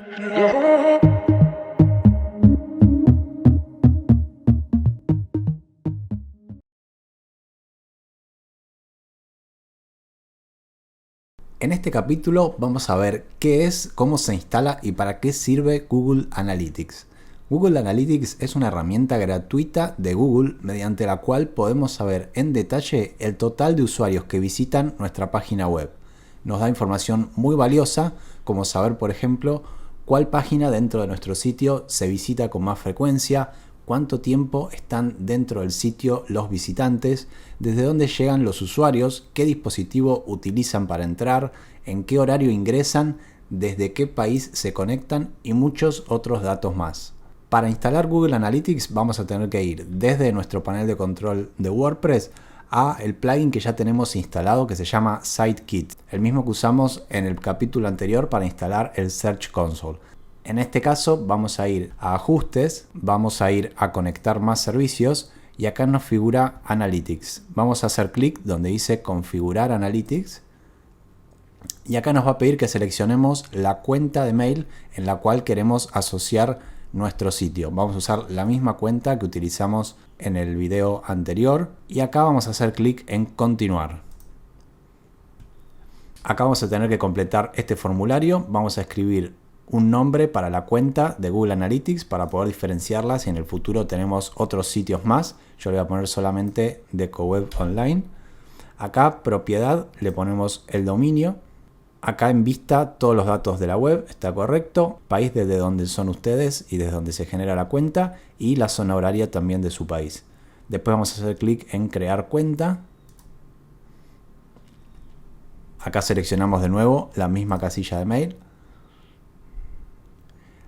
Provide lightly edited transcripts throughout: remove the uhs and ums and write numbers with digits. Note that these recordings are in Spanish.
En este capítulo vamos a ver qué es, cómo se instala y para qué sirve Google Analytics. Google Analytics es una herramienta gratuita de Google mediante la cual podemos saber en detalle el total de usuarios que visitan nuestra página web. Nos da información muy valiosa, como saber, por ejemplo, cuál página dentro de nuestro sitio se visita con más frecuencia, cuánto tiempo están dentro del sitio los visitantes, desde dónde llegan los usuarios, qué dispositivo utilizan para entrar, en qué horario ingresan, desde qué país se conectan y muchos otros datos más. Para instalar Google Analytics vamos a tener que ir desde nuestro panel de control de WordPress a el plugin que ya tenemos instalado que se llama Sitekit, el mismo que usamos en el capítulo anterior para instalar el Search Console. En este caso vamos a ir a ajustes, vamos a ir a conectar más servicios y acá nos figura Analytics. Vamos a hacer clic donde dice configurar Analytics y acá nos va a pedir que seleccionemos la cuenta de mail en la cual queremos asociar nuestro sitio. Vamos a usar la misma cuenta que utilizamos en el video anterior y acá vamos a hacer clic en continuar. Acá vamos a tener que completar este formulario. Vamos a escribir un nombre para la cuenta de Google Analytics para poder diferenciarla si en el futuro tenemos otros sitios más. Yo le voy a poner solamente DecoWeb Online. Acá propiedad le ponemos el dominio. Acá en vista todos los datos de la web, está correcto. País desde donde son ustedes y desde donde se genera la cuenta y la zona horaria también de su país. Después vamos a hacer clic en crear cuenta. Acá seleccionamos de nuevo la misma casilla de mail.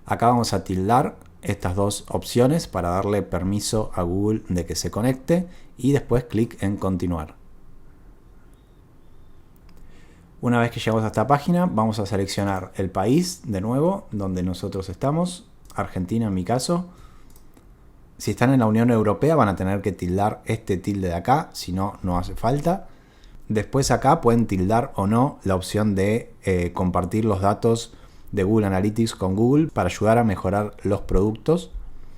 Acá vamos a tildar estas dos opciones para darle permiso a Google de que se conecte y después clic en continuar. Una vez que llegamos a esta página vamos a seleccionar el país de nuevo donde nosotros estamos, Argentina en mi caso. Si están en la Unión Europea van a tener que tildar este tilde de acá, si no, no hace falta. Después acá pueden tildar o no la opción de compartir los datos de Google Analytics con Google para ayudar a mejorar los productos.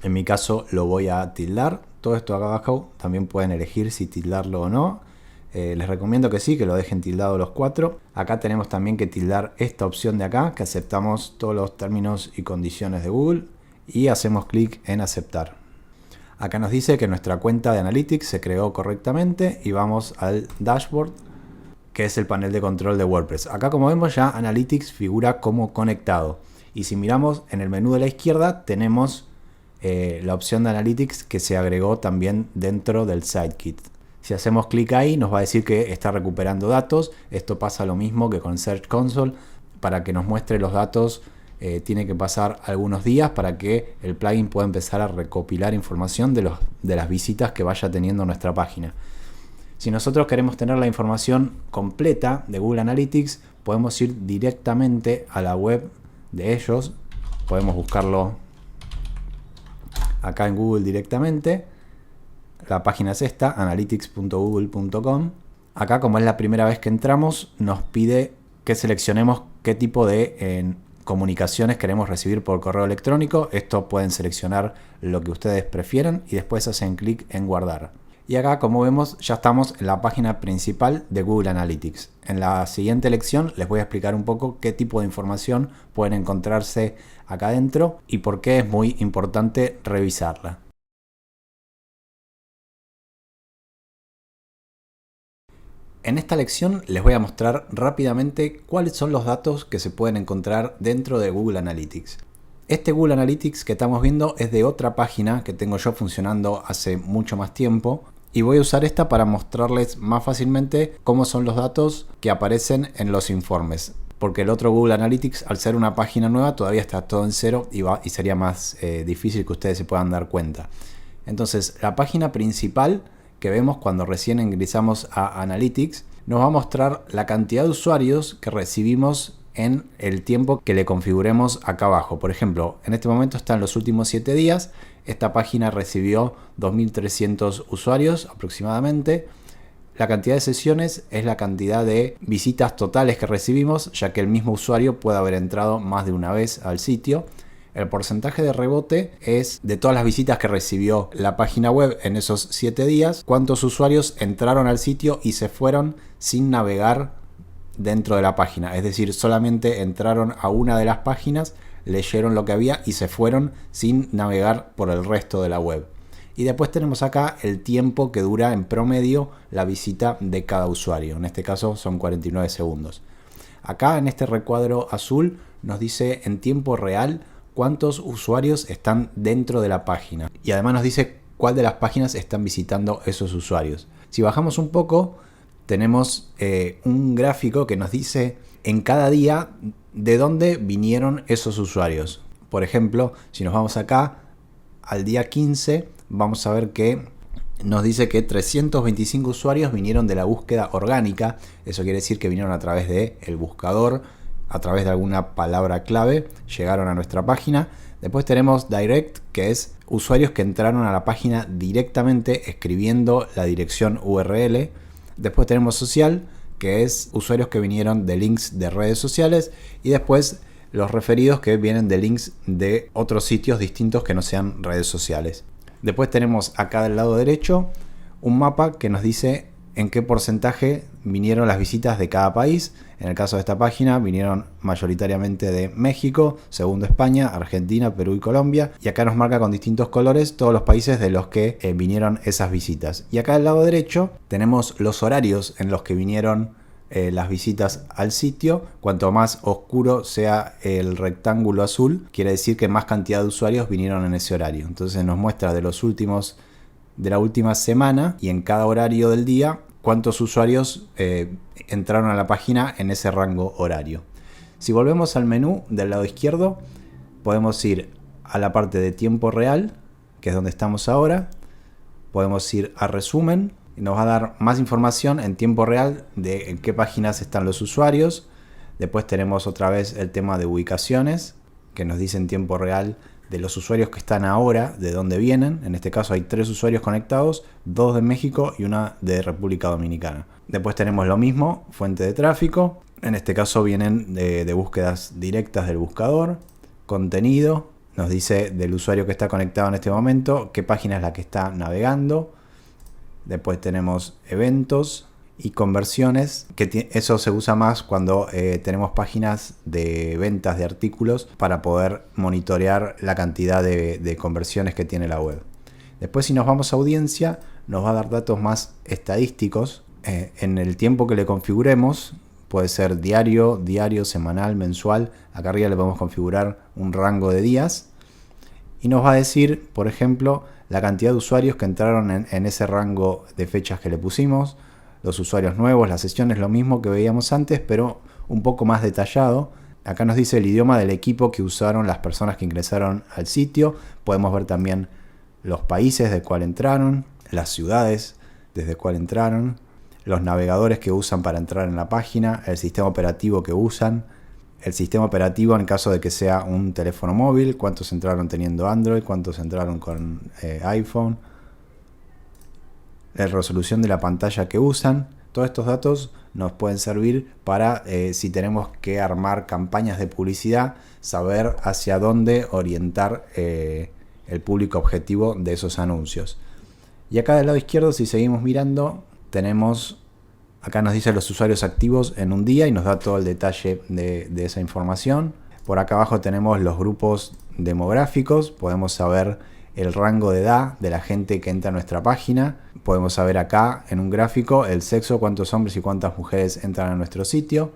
En mi caso lo voy a tildar. Todo esto acá abajo también pueden elegir si tildarlo o no. Les recomiendo que sí, que lo dejen tildado los cuatro. Acá tenemos también que tildar esta opción de acá, que aceptamos todos los términos y condiciones de Google y hacemos clic en aceptar. Acá nos dice que nuestra cuenta de Analytics se creó correctamente y vamos al dashboard, que es el panel de control de WordPress. Acá, como vemos, ya Analytics figura como conectado. Y si miramos en el menú de la izquierda, tenemos la opción de Analytics que se agregó también dentro del Sitekit. Si hacemos clic ahí, nos va a decir que está recuperando datos. Esto pasa lo mismo que con Search Console. Para que nos muestre los datos, tiene que pasar algunos días para que el plugin pueda empezar a recopilar información de las visitas que vaya teniendo nuestra página. Si nosotros queremos tener la información completa de Google Analytics, podemos ir directamente a la web de ellos. Podemos buscarlo acá en Google directamente. La página es esta, analytics.google.com. Acá, como es la primera vez que entramos, nos pide que seleccionemos qué tipo de comunicaciones queremos recibir por correo electrónico. Esto pueden seleccionar lo que ustedes prefieran y después hacen clic en guardar. Y acá, como vemos, ya estamos en la página principal de Google Analytics. En la siguiente lección les voy a explicar un poco qué tipo de información pueden encontrarse acá adentro y por qué es muy importante revisarla. En esta lección les voy a mostrar rápidamente cuáles son los datos que se pueden encontrar dentro de Google Analytics. Este Google Analytics que estamos viendo es de otra página que tengo yo funcionando hace mucho más tiempo. Y voy a usar esta para mostrarles más fácilmente cómo son los datos que aparecen en los informes. Porque el otro Google Analytics, al ser una página nueva, todavía está todo en cero y sería más difícil que ustedes se puedan dar cuenta. Entonces, la página principal que vemos cuando recién ingresamos a Analytics nos va a mostrar la cantidad de usuarios que recibimos en el tiempo que le configuremos acá abajo. Por ejemplo, en este momento están los últimos 7 días. Esta página recibió 2.300 usuarios aproximadamente. La cantidad de sesiones es la cantidad de visitas totales que recibimos, ya que el mismo usuario puede haber entrado más de una vez al sitio. El porcentaje de rebote es de todas las visitas que recibió la página web en esos 7 días, cuántos usuarios entraron al sitio y se fueron sin navegar dentro de la página. Es decir, solamente entraron a una de las páginas, leyeron lo que había y se fueron sin navegar por el resto de la web. Y después tenemos acá el tiempo que dura en promedio la visita de cada usuario. En este caso son 49 segundos. Acá en este recuadro azul nos dice en tiempo real cuántos usuarios están dentro de la página. Y además nos dice cuál de las páginas están visitando esos usuarios. Si bajamos un poco, tenemos un gráfico que nos dice en cada día de dónde vinieron esos usuarios. Por ejemplo, si nos vamos acá al día 15, vamos a ver que nos dice que 325 usuarios vinieron de la búsqueda orgánica. Eso quiere decir que vinieron a través del buscador, a través de alguna palabra clave, llegaron a nuestra página. Después tenemos Direct, que es usuarios que entraron a la página directamente escribiendo la dirección URL. Después tenemos Social, que es usuarios que vinieron de links de redes sociales. Y después los referidos, que vienen de links de otros sitios distintos que no sean redes sociales. Después tenemos acá del lado derecho un mapa que nos dice en qué porcentaje vinieron las visitas de cada país. En el caso de esta página vinieron mayoritariamente de México, segundo España, Argentina, Perú y Colombia. Y acá nos marca con distintos colores todos los países de los que vinieron esas visitas. Y acá del lado derecho tenemos los horarios en los que vinieron las visitas al sitio. Cuanto más oscuro sea el rectángulo azul, quiere decir que más cantidad de usuarios vinieron en ese horario. Entonces nos muestra de la última semana y en cada horario del día cuántos usuarios entraron a la página en ese rango horario. Si volvemos al menú del lado izquierdo, podemos ir a la parte de tiempo real, que es donde estamos ahora. Podemos ir a resumen y nos va a dar más información en tiempo real de en qué páginas están los usuarios. Después tenemos otra vez el tema de ubicaciones, que nos dice en tiempo real de los usuarios que están ahora, de dónde vienen. En este caso hay 3 usuarios conectados, 2 de México y 1 de República Dominicana. Después tenemos lo mismo, fuente de tráfico. En este caso vienen de búsquedas directas del buscador. Contenido, nos dice del usuario que está conectado en este momento, qué página es la que está navegando. Después tenemos eventos y conversiones, que eso se usa más cuando tenemos páginas de ventas de artículos para poder monitorear la cantidad de conversiones que tiene la web. Después, si nos vamos a audiencia, nos va a dar datos más estadísticos en el tiempo que le configuremos. Puede ser diario, semanal, mensual. Acá arriba le podemos configurar un rango de días y nos va a decir, por ejemplo, la cantidad de usuarios que entraron en ese rango de fechas que le pusimos, los usuarios nuevos, las sesiones, lo mismo que veíamos antes, pero un poco más detallado. Acá nos dice el idioma del equipo que usaron las personas que ingresaron al sitio. Podemos ver también los países de cuál entraron, las ciudades desde cuál entraron, los navegadores que usan para entrar en la página, el sistema operativo que usan, el sistema operativo en caso de que sea un teléfono móvil, cuántos entraron teniendo Android, cuántos entraron con iPhone, la resolución de la pantalla que usan. Todos estos datos nos pueden servir para, si tenemos que armar campañas de publicidad, saber hacia dónde orientar el público objetivo de esos anuncios. Y acá del lado izquierdo, si seguimos mirando, tenemos... Acá nos dice los usuarios activos en un día y nos da todo el detalle de esa información. Por acá abajo tenemos los grupos demográficos. Podemos saber el rango de edad de la gente que entra a nuestra página. Podemos saber acá en un gráfico el sexo, cuántos hombres y cuántas mujeres entran a nuestro sitio.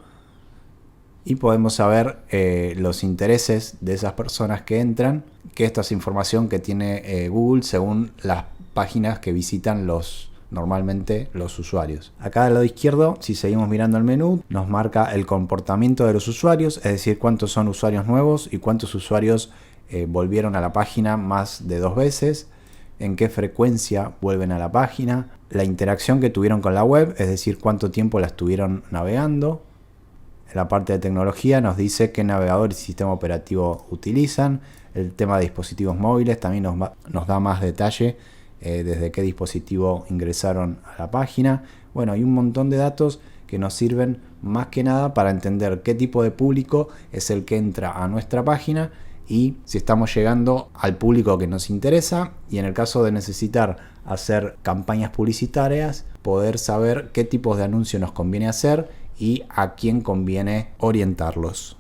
Y podemos saber los intereses de esas personas que entran. Que esto es información que tiene Google según las páginas que visitan normalmente los usuarios. Acá del lado izquierdo, si seguimos mirando el menú, nos marca el comportamiento de los usuarios, es decir, cuántos son usuarios nuevos y cuántos usuarios volvieron a la página más de 2 veces, en qué frecuencia vuelven a la página, la interacción que tuvieron con la web, es decir, cuánto tiempo la estuvieron navegando. En la parte de tecnología nos dice qué navegador y sistema operativo utilizan. El tema de dispositivos móviles también nos da más detalle desde qué dispositivo ingresaron a la página. Bueno, hay un montón de datos que nos sirven más que nada para entender qué tipo de público es el que entra a nuestra página y si estamos llegando al público que nos interesa, y en el caso de necesitar hacer campañas publicitarias, poder saber qué tipos de anuncios nos conviene hacer y a quién conviene orientarlos.